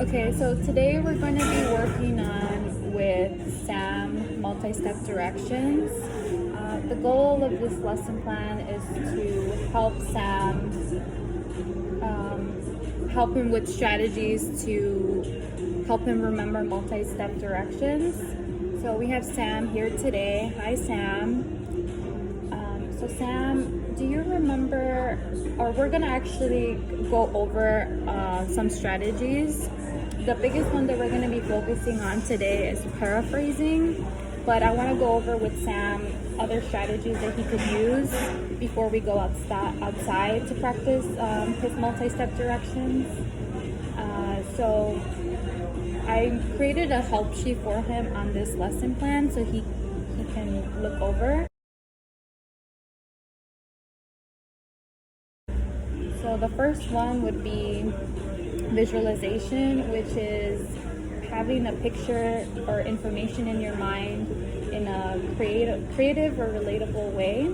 Okay, so today we're going to be working on with Sam multi-step directions. The goal of this lesson plan is to help Sam, help him with strategies to help him remember multi-step directions. So we have Sam here today. Hi, Sam. So Sam, do you remember, or we're gonna actually go over some strategies. The biggest one that we're gonna be focusing on today is paraphrasing, but I wanna go over with Sam other strategies that he could use before we go outside to practice his multi-step directions. So I created a help sheet for him on this lesson plan so he can look over. So the first one would be visualization, which is having a picture or information in your mind in a creative or relatable way.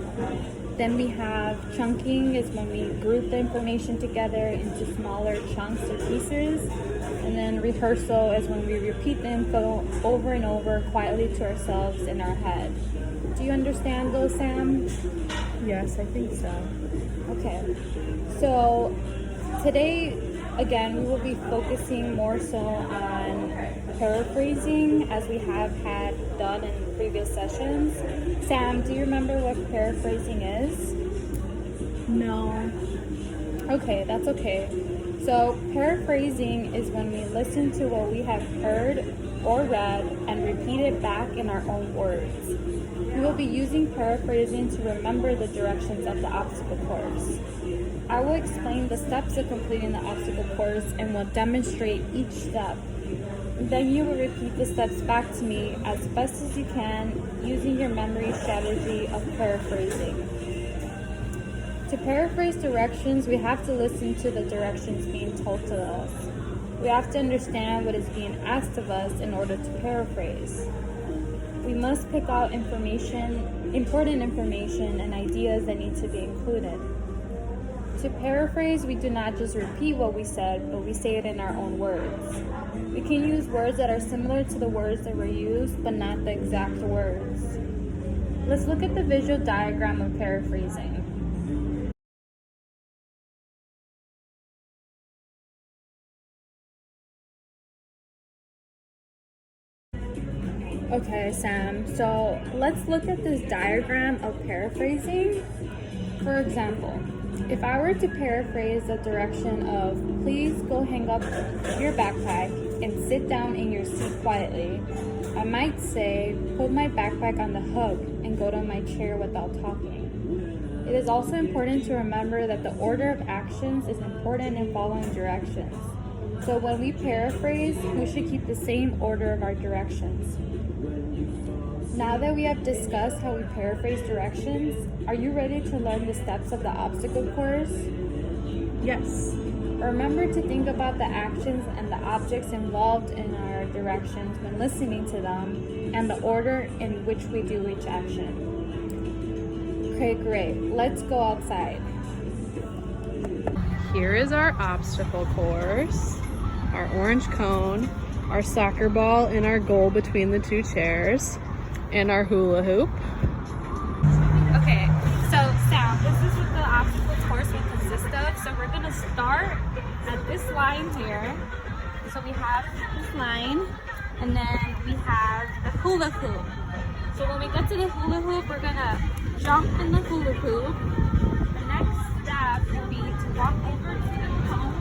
Then we have chunking, is when we group the information together into smaller chunks or pieces. And then rehearsal is when we repeat the info over and over quietly to ourselves in our head. Do you understand those, Sam? Yes, I think so. Okay, so today, again, we will be focusing more so on paraphrasing as we have had done in previous sessions. Sam, do you remember what paraphrasing is? No. Okay, that's okay. So paraphrasing is when we listen to what we have heard or read and repeat it back in our own words. We will be using paraphrasing to remember the directions of the obstacle course. I will explain the steps of completing the obstacle course and will demonstrate each step. Then you will repeat the steps back to me as best as you can using your memory strategy of paraphrasing. To paraphrase directions, we have to listen to the directions being told to us. We have to understand what is being asked of us in order to paraphrase. We must pick out important information and ideas that need to be included. To paraphrase, we do not just repeat what we said, but we say it in our own words. We can use words that are similar to the words that were used, but not the exact words. Let's look at the visual diagram of paraphrasing. Okay, Sam, so let's look at this diagram of paraphrasing. For example, if I were to paraphrase the direction of, please go hang up your backpack and sit down in your seat quietly, I might say, put my backpack on the hook and go to my chair without talking. It is also important to remember that the order of actions is important in following directions. So when we paraphrase, we should keep the same order of our directions. Now that we have discussed how we paraphrase directions, are you ready to learn the steps of the obstacle course? Yes. Remember to think about the actions and the objects involved in our directions when listening to them and the order in which we do each action. Okay, great. Let's go outside. Here is our obstacle course, our orange cone, our soccer ball, and our goal between the two chairs, and our hula hoop. Okay, so Sam, this is what the obstacle course will consist of. So we're gonna start at this line here. So we have this line, and then we have the hula hoop. So when we get to the hula hoop, we're gonna jump in the hula hoop. The next step will be to walk over to the cone,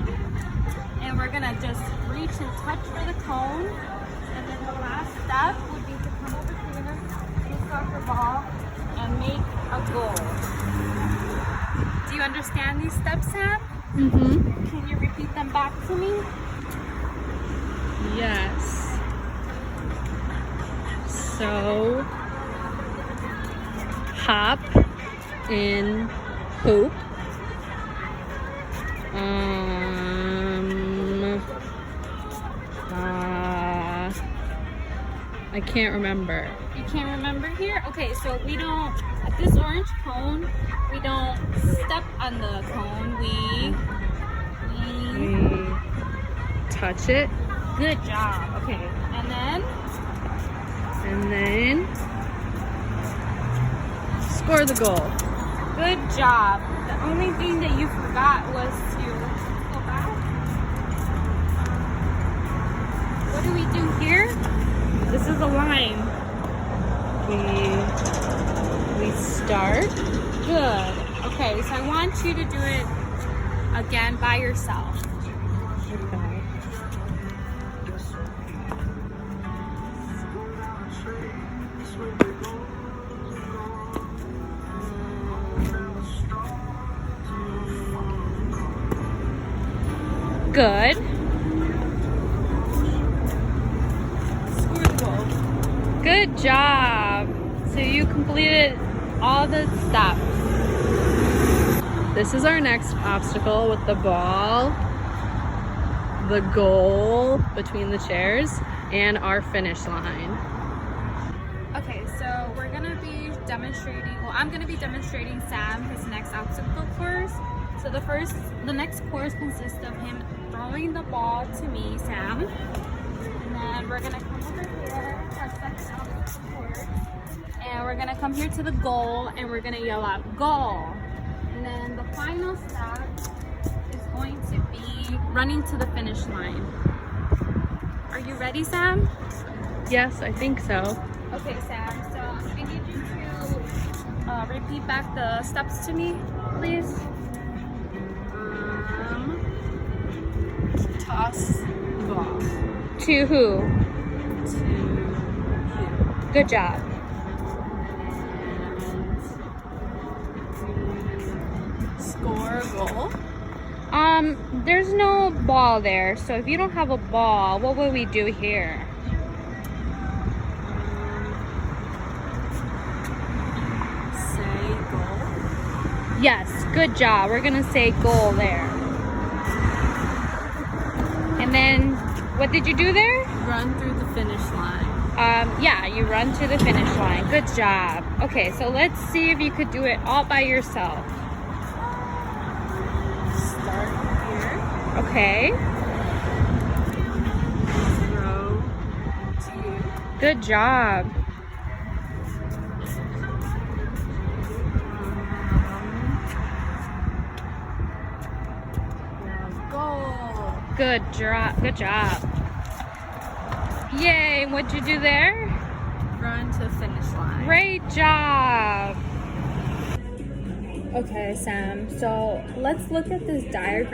and we're gonna just reach and touch for the cone. And then the last step would be to come over here, the soccer ball, and make a goal. Do you understand these steps, Sam? Mm-hmm. Can you repeat them back to me? Yes. So, hop in hoop. I can't remember. You can't remember here? Okay, so we don't, at this orange cone, we don't step on the cone. We touch it Good job. Okay, and then score the goal. good job. The only thing that you forgot was to go back. What do we do here? This is a line. We start. Good. Okay, so I want you to do it again by yourself. Okay. Good. Score the goal. Good job. So you completed all the steps. This is our next obstacle with the ball, the goal between the chairs, and our finish line. Okay, so we're gonna be demonstrating, well, I'm gonna be demonstrating Sam his next obstacle course. So the next course consists of him throwing the ball to me, Sam. And then we're gonna come over here, our second obstacle course. And we're gonna come here to the goal and we're gonna yell out, goal. And then the final step is going to be running to the finish line. Are you ready, Sam? Yes, I think so. Okay, Sam, so I need you to repeat back the steps to me, please. Toss the ball. To who? To you. Good job. Score a goal. There's no ball there, so if you don't have a ball, what would we do here? Say goal. Yes, good job. We're gonna say goal there. And then, what did you do there? Run through the finish line. Yeah, you run to the finish line. Good job. Okay, so let's see if you could do it all by yourself. Start here. Okay, Throw to you. good job. Goal. Good job. Yay, what'd you do there? Run to finish line. Great job. Okay, Sam, so let's look at this diagram